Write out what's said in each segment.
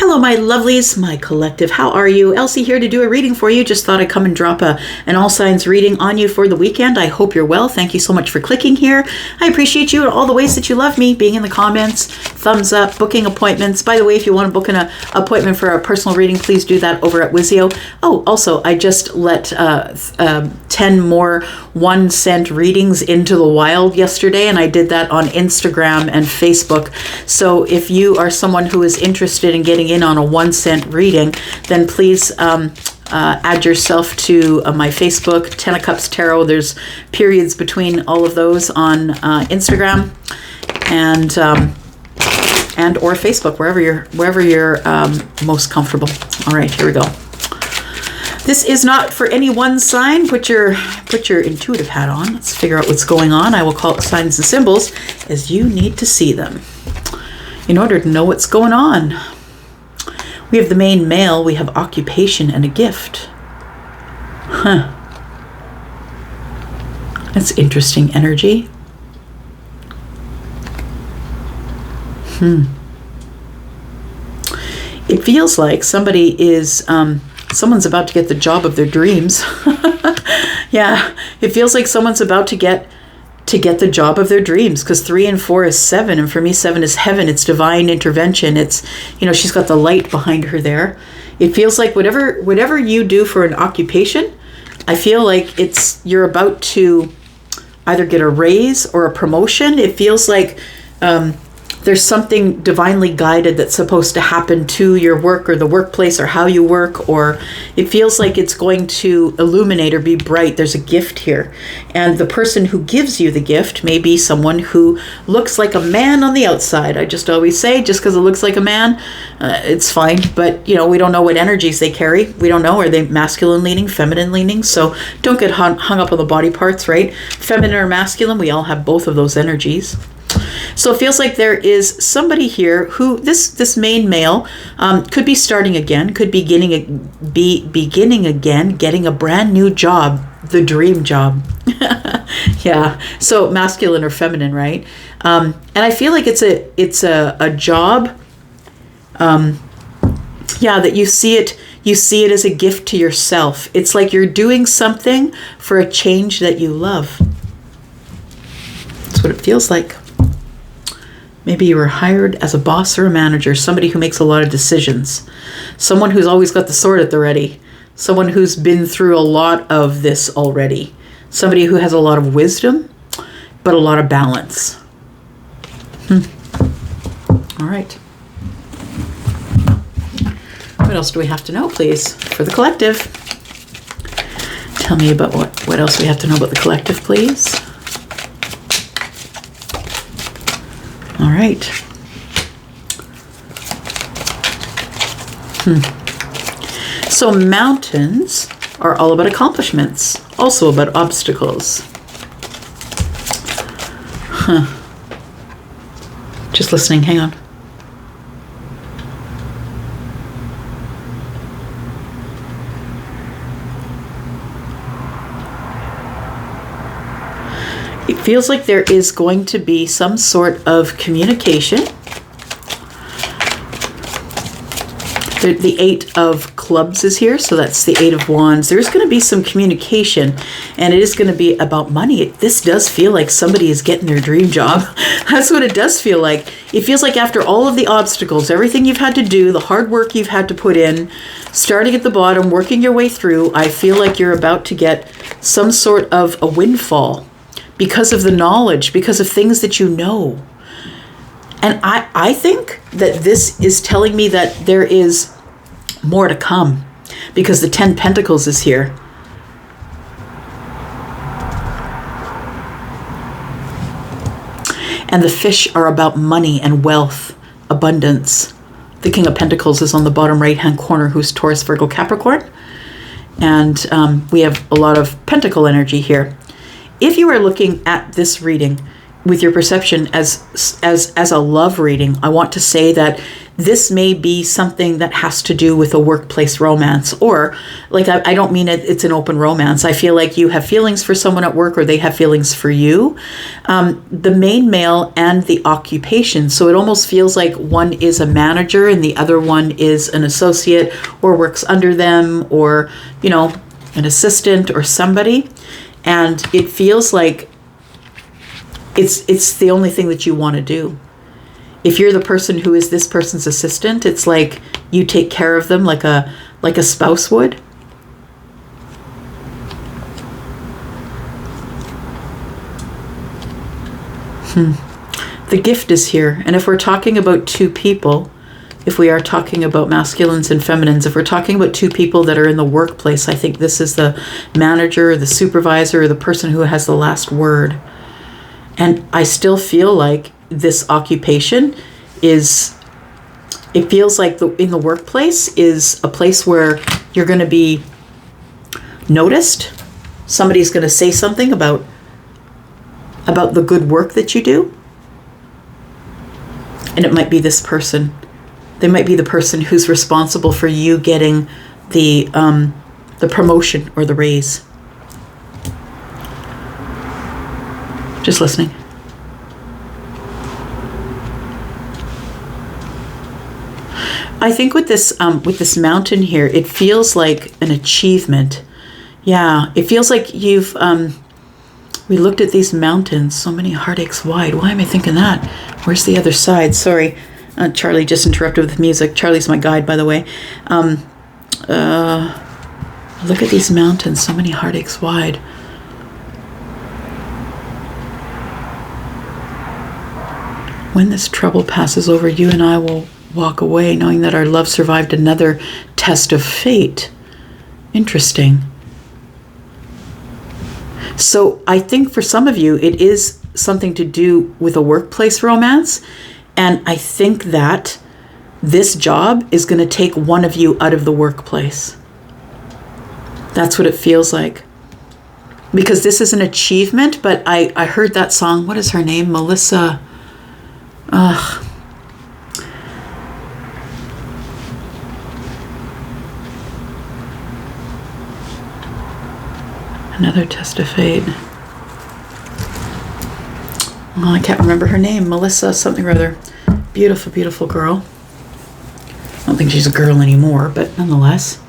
Hello, my lovelies, my collective. How are you? Elsie here to do a reading for you. Just thought I'd come and drop an all signs reading on you for the weekend. I hope you're well. Thank you so much for clicking here. I appreciate you in all the ways that you love me, being in the comments, thumbs up, booking appointments. By the way, if you want to book an appointment for a personal reading, please do that over at Wizio. Oh, also, I just let 10 more 1 cent readings into the wild yesterday, and I did that on Instagram and Facebook. So if you are someone who is interested in getting in on a 1 cent reading, then please add yourself to my Facebook, 10 of Cups Tarot. There's periods between all of those on Instagram and or Facebook, wherever you're most comfortable. All right, here we go. This is not for any one sign. Put your intuitive hat on. Let's figure out what's going on. I will call it signs and symbols as you need to see them in order to know what's going on. We have the main male, we have occupation and a gift. That's interesting energy. It feels like somebody is, someone's about to get the job of their dreams. Yeah, it feels like someone's about to get the job of their dreams, because 3 and 4 is 7, and for me 7 is heaven. It's divine intervention. It's, she's got the light behind her there. It feels like whatever you do for an occupation, I feel like you're about to either get a raise or a promotion. It feels like there's something divinely guided that's supposed to happen to your work or the workplace or how you work, or it feels like it's going to illuminate or be bright. There's a gift here. And the person who gives you the gift may be someone who looks like a man on the outside. I just always say, just because it looks like a man, it's fine. But, we don't know what energies they carry. We don't know. Are they masculine leaning, feminine leaning? So don't get hung up on the body parts, right? Feminine or masculine, we all have both of those energies. So it feels like there is somebody here who this main male could be starting again, could be beginning again, getting a brand new job, the dream job. Yeah. So masculine or feminine, right? And I feel like it's a job. That you see it as a gift to yourself. It's like you're doing something for a change that you love. That's what it feels like. Maybe you were hired as a boss or a manager, somebody who makes a lot of decisions, someone who's always got the sword at the ready, someone who's been through a lot of this already, somebody who has a lot of wisdom, but a lot of balance. All right. What else do we have to know, please, for the collective? Tell me about what else we have to know about the collective, please. All right. So mountains are all about accomplishments, also about obstacles. Just listening, hang on. It feels like there is going to be some sort of communication. The 8 of clubs is here, so that's the 8 of wands. There's going to be some communication, and it is going to be about money. This does feel like somebody is getting their dream job. That's what it does feel like. It feels like after all of the obstacles, everything you've had to do, the hard work you've had to put in, starting at the bottom, working your way through, I feel like you're about to get some sort of a windfall. Because of the knowledge, because of things that you know. And I think that this is telling me that there is more to come, because the 10 Pentacles is here. And the fish are about money and wealth, abundance. The King of Pentacles is on the bottom right-hand corner, who's Taurus, Virgo, Capricorn. And we have a lot of pentacle energy here. If you are looking at this reading with your perception as a love reading, I want to say that this may be something that has to do with a workplace romance, or like, I don't mean it's an open romance. I feel like you have feelings for someone at work, or they have feelings for you. The main male and the occupation. So it almost feels like one is a manager and the other one is an associate or works under them, or, you know, an assistant or somebody. And it feels like it's the only thing that you want to do. If you're the person who is this person's assistant, it's like you take care of them like a spouse would. The gift is here. And if we're talking about two people, if we are talking about masculines and feminines, if we're talking about two people that are in the workplace, I think this is the manager, or the supervisor, or the person who has the last word. And I still feel like this occupation it feels like in the workplace is a place where you're going to be noticed. Somebody's going to say something about the good work that you do. And it might be this person. They might be the person who's responsible for you getting the promotion or the raise. Just listening. I think with this mountain here, it feels like an achievement. Yeah, it feels like you've we looked at these mountains, so many heartaches wide. Why am I thinking that? Where's the other side? Sorry, Charlie just interrupted with music. Charlie's my guide, by the way. Look at these mountains, so many heartaches wide. When this trouble passes over, you and I will walk away knowing that our love survived another test of fate. Interesting. So I think for some of you, it is something to do with a workplace romance. And I think that this job is going to take one of you out of the workplace. That's what it feels like. Because this is an achievement, but I heard that song. What is her name? Melissa. Another test of fate. Oh, I can't remember her name. Melissa something or other. Beautiful, beautiful girl. I don't think she's a girl anymore, but nonetheless.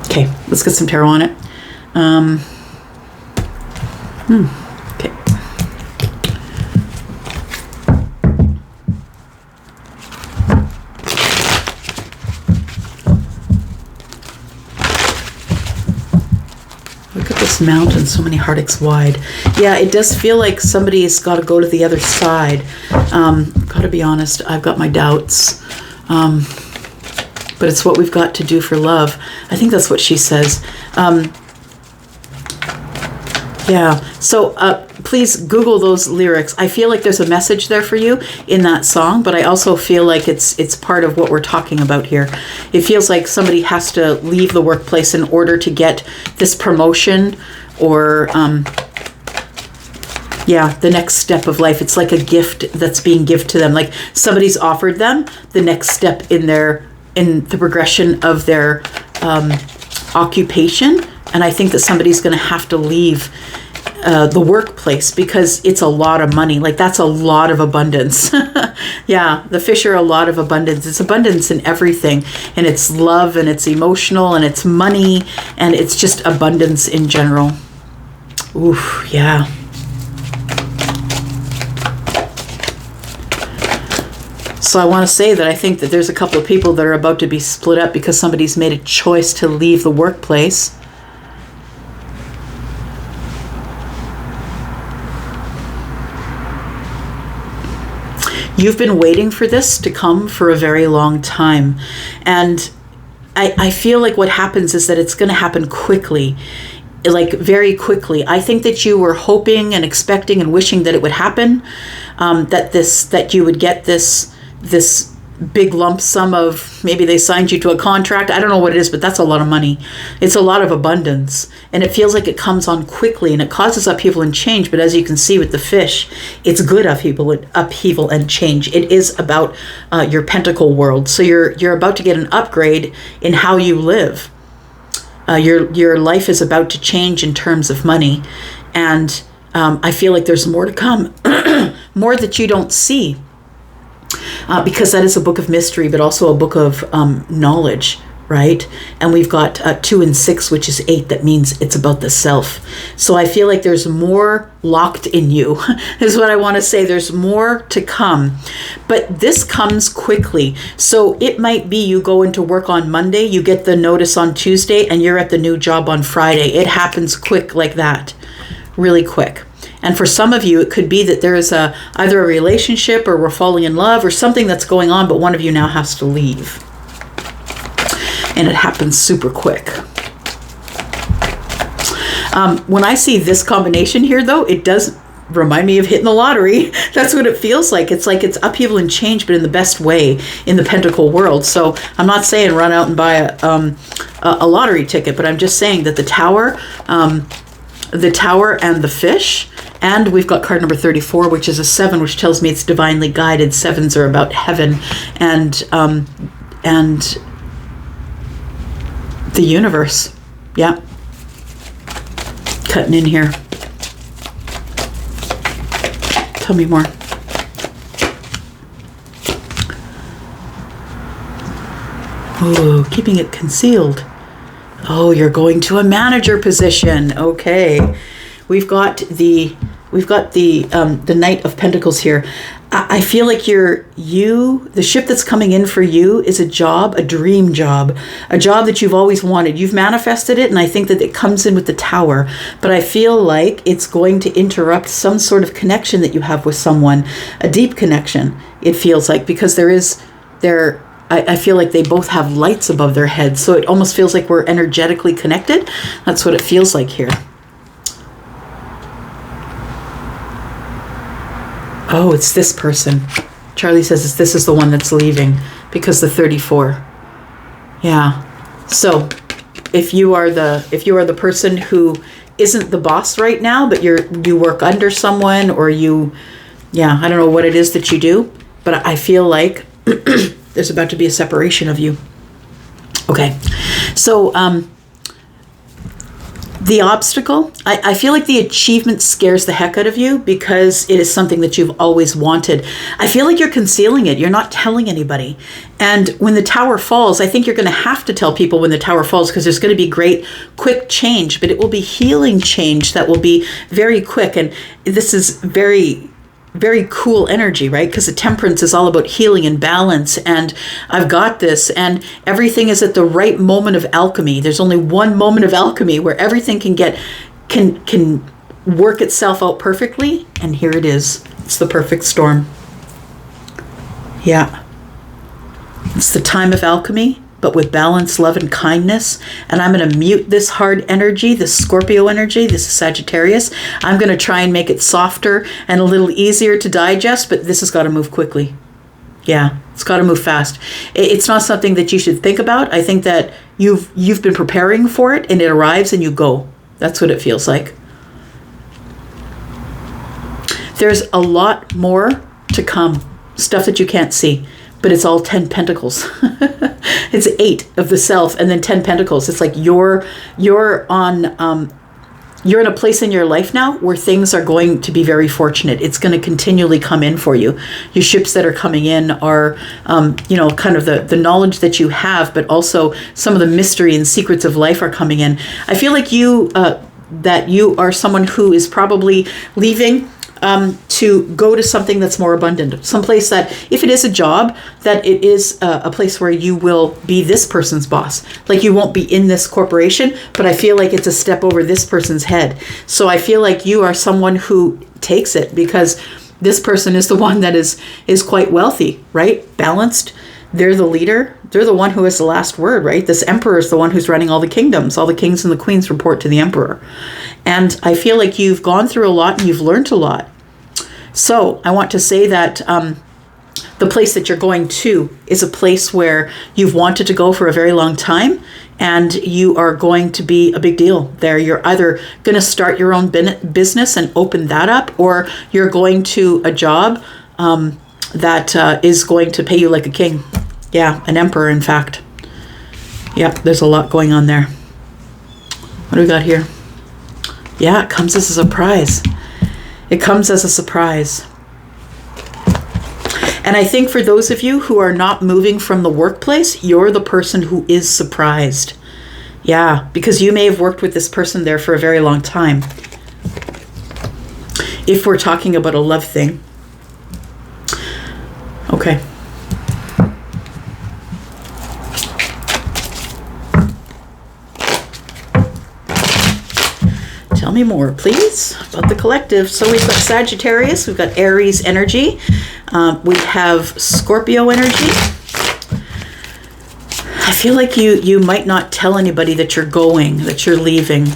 Okay, let's get some tarot on it. Okay. Look at this mountain, so many heartaches wide. Yeah, it does feel like somebody's got to go to the other side. Got to be honest, I've got my doubts. But it's what we've got to do for love. I think that's what she says. Yeah, so please Google those lyrics. I feel like there's a message there for you in that song, but I also feel like it's part of what we're talking about here. It feels like somebody has to leave the workplace in order to get this promotion or, the next step of life. It's like a gift that's being given to them. Like somebody's offered them the next step in the progression of their occupation. And I think that somebody's going to have to leave the workplace because it's a lot of money. Like that's a lot of abundance. Yeah, the fish are a lot of abundance. It's abundance in everything. And it's love and it's emotional and it's money and it's just abundance in general. Oof, yeah. So I want to say that I think that there's a couple of people that are about to be split up because somebody's made a choice to leave the workplace. You've been waiting for this to come for a very long time. And I feel like what happens is that it's going to happen quickly, like very quickly. I think that you were hoping and expecting and wishing that it would happen, that you would get this big lump sum of, maybe they signed you to a contract. I don't know what it is, but that's a lot of money. It's a lot of abundance. And it feels like it comes on quickly and it causes upheaval and change. But as you can see with the fish, it's good upheaval and change. It is about your pentacle world. So you're about to get an upgrade in how you live. Your life is about to change in terms of money. And I feel like there's more to come, more that you don't see. Because that is a book of mystery, but also a book of knowledge, right? And we've got 2 and 6, which is 8. That means it's about the self. So I feel like there's more locked in you, is what I want to say. There's more to come. But this comes quickly. So it might be you go into work on Monday, you get the notice on Tuesday, and you're at the new job on Friday. It happens quick like that, really quick. And for some of you, it could be that there is either a relationship or we're falling in love or something that's going on, but one of you now has to leave. And it happens super quick. When I see this combination here, though, it does remind me of hitting the lottery. That's what it feels like. It's upheaval and change, but in the best way in the pentacle world. So I'm not saying run out and buy a lottery ticket, but I'm just saying that the tower and the fish. And we've got card number 34, which is a 7, which tells me it's divinely guided. 7s are about heaven and the universe. Yeah. Cutting in here. Tell me more. Oh, keeping it concealed. Oh, you're going to a manager position. Okay. We've got the Knight of Pentacles here. I feel like the ship that's coming in for you is a job, a dream job, a job that you've always wanted. You've manifested it, and I think that it comes in with the Tower. But I feel like it's going to interrupt some sort of connection that you have with someone, a deep connection, it feels like, because I feel like they both have lights above their heads. So it almost feels like we're energetically connected. That's what it feels like here. Oh, it's this person. Charlie says this is the one that's leaving because the 34. Yeah. So if you are the person who isn't the boss right now, but you work under someone, or I don't know what it is that you do, but I feel like there's about to be a separation of you. Okay. So the obstacle, I feel like the achievement scares the heck out of you because it is something that you've always wanted. I feel like you're concealing it. You're not telling anybody. And when the Tower falls, I think you're going to have to tell people when the Tower falls, because there's going to be great, quick change, but it will be healing change that will be very quick. And this is very, very cool energy, right? Because the Temperance is all about healing and balance, and I've got this, and everything is at the right moment of alchemy. There's only one moment of alchemy where everything can work itself out perfectly, and here it is. It's the perfect storm. Yeah. It's the time of alchemy, but with balance, love, and kindness. And I'm going to mute this hard energy, this Scorpio energy, this is Sagittarius. I'm going to try and make it softer and a little easier to digest, but this has got to move quickly. Yeah, it's got to move fast. It's not something that you should think about. I think that you've been preparing for it, and it arrives and you go. That's what it feels like. There's a lot more to come, stuff that you can't see. But it's all 10 pentacles. It's 8 of the self and then 10 pentacles. It's like you're in a place in your life now where things are going to be very fortunate. It's going to continually come in for you. Your ships that are coming in are, kind of the knowledge that you have, but also some of the mystery and secrets of life are coming in. I feel like that you are someone who is probably leaving to go to something that's more abundant, someplace that, if it is a job, that it is a place where you will be this person's boss. Like, you won't be in this corporation, but I feel like it's a step over this person's head. So I feel like you are someone who takes it because this person is the one that is quite wealthy, right? Balanced. They're the leader. They're the one who has the last word, right? This emperor is the one who's running all the kingdoms. All the kings and the queens report to the emperor. And I feel like you've gone through a lot and you've learned a lot. So I want to say that the the place that you're going to is a place where you've wanted to go for a very long time, and you are going to be a big deal there. You're either going to start your own business and open that up, or you're going to a job that is going to pay you like a king. Yeah, an emperor, in fact. Yep, there's a lot going on there. What do we got here? Yeah, it comes as a surprise. It comes as a surprise. And I think for those of you who are not moving from the workplace, you're the person who is surprised. Yeah, because you may have worked with this person there for a very long time. If we're talking about a love thing. Okay. Tell me more, please, about the collective. So we've got Sagittarius, we've got Aries energy, we have Scorpio energy. I feel like you might not tell anybody that you're going, that you're leaving,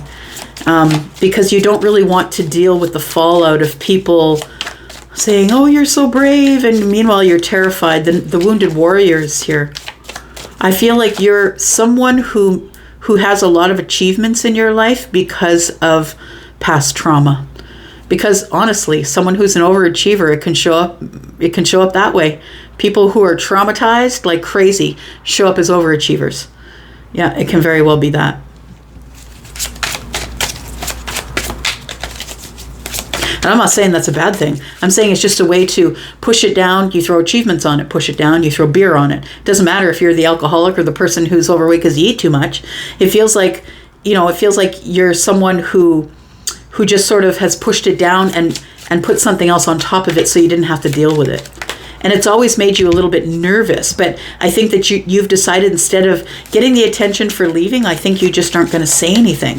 because you don't really want to deal with the fallout of people saying, oh, you're so brave, and meanwhile you're terrified. The wounded warriors here. I feel like you're someone who has a lot of achievements in your life because of past trauma. Because honestly, someone who's an overachiever, it can show up that way. People who are traumatized like crazy show up as overachievers. Yeah, it can very well be that. And I'm not saying that's a bad thing. I'm saying it's just a way to push it down. You throw achievements on it, push it down, you throw beer on it. It doesn't matter if you're the alcoholic or the person who's overweight because you eat too much. It feels like, you're someone who just sort of has pushed it down and put something else on top of it so you didn't have to deal with it. And it's always made you a little bit nervous. But I think that you've decided, instead of getting the attention for leaving, I think you just aren't going to say anything.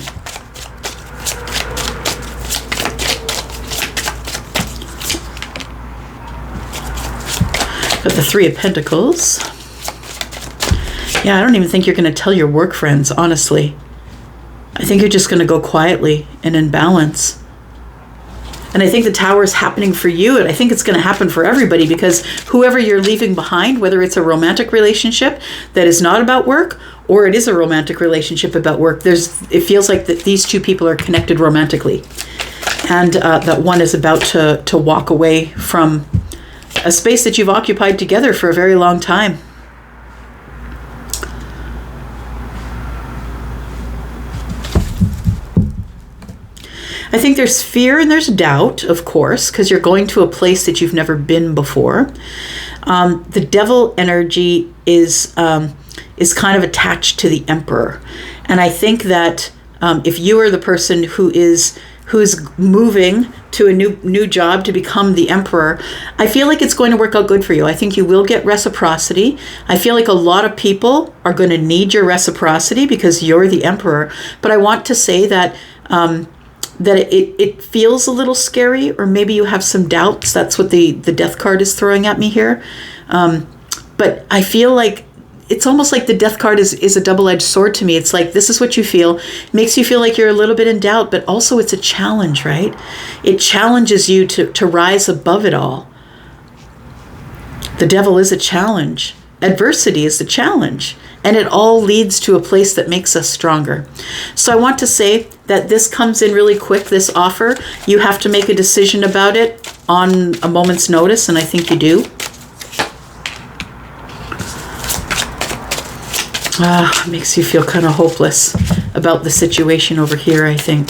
Got the Three of Pentacles. Yeah, I don't even think you're going to tell your work friends, honestly. I think you're just going to go quietly and in balance. And I think the Tower is happening for you, and I think it's going to happen for everybody, because whoever you're leaving behind, whether it's a romantic relationship that is not about work, or it is a romantic relationship about work, it feels like that these two people are connected romantically. And that one is about to walk away from a space that you've occupied together for a very long time. I think there's fear and there's doubt, of course, because you're going to a place that you've never been before. The Devil energy is kind of attached to the Emperor. And I think that if you are the person who's moving to a new job to become the Emperor, I feel like it's going to work out good for you. I think you will get reciprocity. I feel like a lot of people are going to need your reciprocity because you're the Emperor. But I want to say that it feels a little scary, or maybe you have some doubts. That's what the Death card is throwing at me here. But I feel like it's almost like the Death card is a double-edged sword to me. It's like, this is what you feel. It makes you feel like you're a little bit in doubt, but also it's a challenge, right? It challenges you to rise above it all. The Devil is a challenge. Adversity is the challenge. And it all leads to a place that makes us stronger. So I want to say that this comes in really quick, this offer. You have to make a decision about it on a moment's notice, and I think you do. It makes you feel kind of hopeless about the situation over here, I think.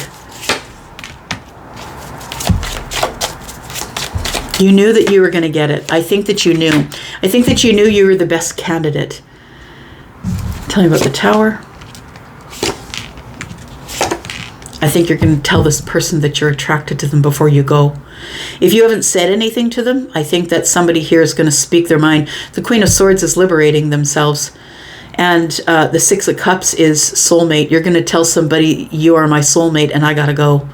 You knew that you were going to get it. I think that you knew. I think that you knew you were the best candidate. Tell me about the Tower. I think you're going to tell this person that you're attracted to them before you go. If you haven't said anything to them, I think that somebody here is going to speak their mind. The Queen of Swords is liberating themselves. And the Six of Cups is soulmate. You're going to tell somebody, you are my soulmate and I got to go.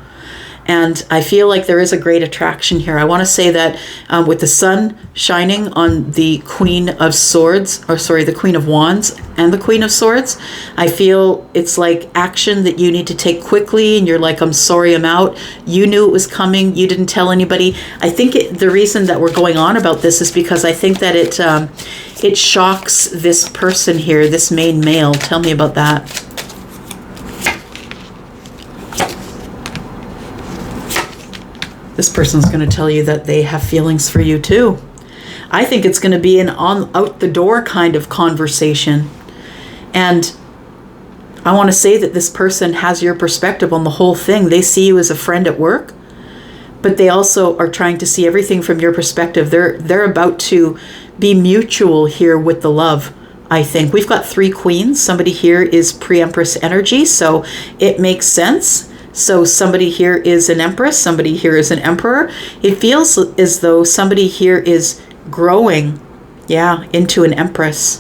And I feel like there is a great attraction here. I want to say that with the sun shining on the Queen of Swords, or sorry, the Queen of Wands and the Queen of Swords, I feel it's like action that you need to take quickly, and you're like, I'm sorry, I'm out. You knew it was coming. You didn't tell anybody. I think the reason that we're going on about this is because I think that it shocks this person here, this main male. Tell me about that. This person's going to tell you that they have feelings for you too. I think it's going to be an out the door kind of conversation. And I want to say that this person has your perspective on the whole thing. They see you as a friend at work, but they also are trying to see everything from your perspective. They're about to be mutual here with the love. I think we've got 3 queens. Somebody here is pre-empress energy, so it makes sense. So somebody here is an empress, somebody here is an emperor. It feels as though somebody here is growing, into an empress.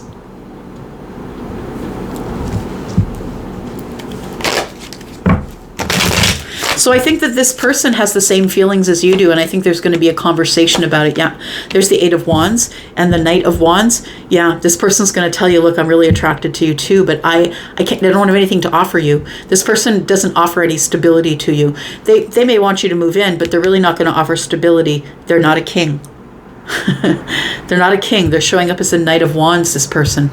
So I think that this person has the same feelings as you do, and I think there's going to be a conversation about it. Yeah, there's the 8 of Wands and the Knight of Wands. Yeah, this person's going to tell you, look, I'm really attracted to you too, but I don't have anything to offer you. This person doesn't offer any stability to you. They may want you to move in, but they're really not going to offer stability. They're not a king. They're not a king. They're showing up as a Knight of Wands, this person.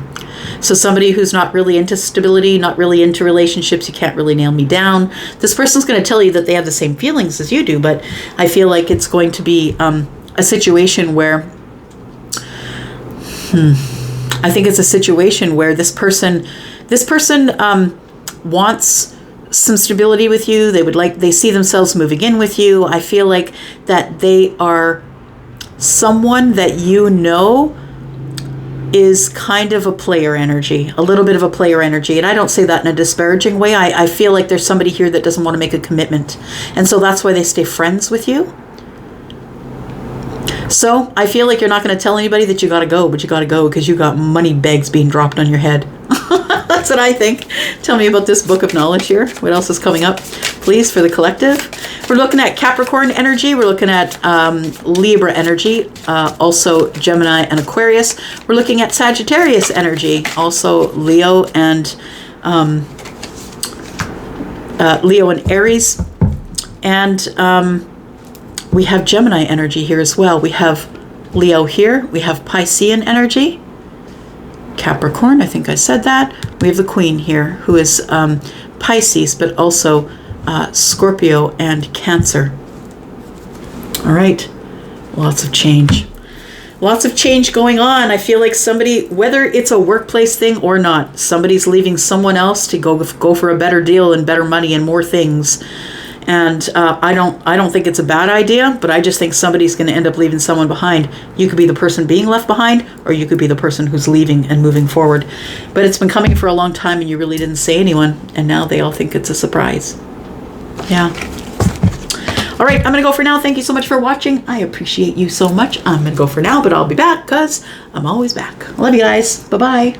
So somebody who's not really into stability, not really into relationships, you can't really nail me down. This person's going to tell you that they have the same feelings as you do, but I feel like it's going to be a situation where, I think it's a situation where this person wants some stability with you. They see themselves moving in with you. I feel like that they are someone that is kind of a player energy, a little bit of a player energy. And I don't say that in a disparaging way. I feel like there's somebody here that doesn't want to make a commitment. And so that's why they stay friends with you. So I feel like you're not going to tell anybody that you got to go, but you got to go because you got money bags being dropped on your head. That's what I think. Tell me about this book of knowledge here. What else is coming up, please, for the collective? We're looking at Capricorn energy. We're looking at Libra energy, also Gemini and Aquarius. We're looking at Sagittarius energy, also Leo and Aries. And we have Gemini energy here as well. We have Leo here. We have Piscean energy. Capricorn, I think I said that. We have the Queen here, who is Pisces, but also Scorpio and Cancer. All right, lots of change. Lots of change going on. I feel like somebody, whether it's a workplace thing or not, somebody's leaving someone else to go for a better deal and better money and more things. And I don't think it's a bad idea, but I just think somebody's going to end up leaving someone behind. You could be the person being left behind, or you could be the person who's leaving and moving forward. But it's been coming for a long time, and you really didn't say anyone, and now they all think it's a surprise. Yeah. All right, I'm going to go for now. Thank you so much for watching. I appreciate you so much. I'm going to go for now, but I'll be back because I'm always back. Love you guys. Bye-bye.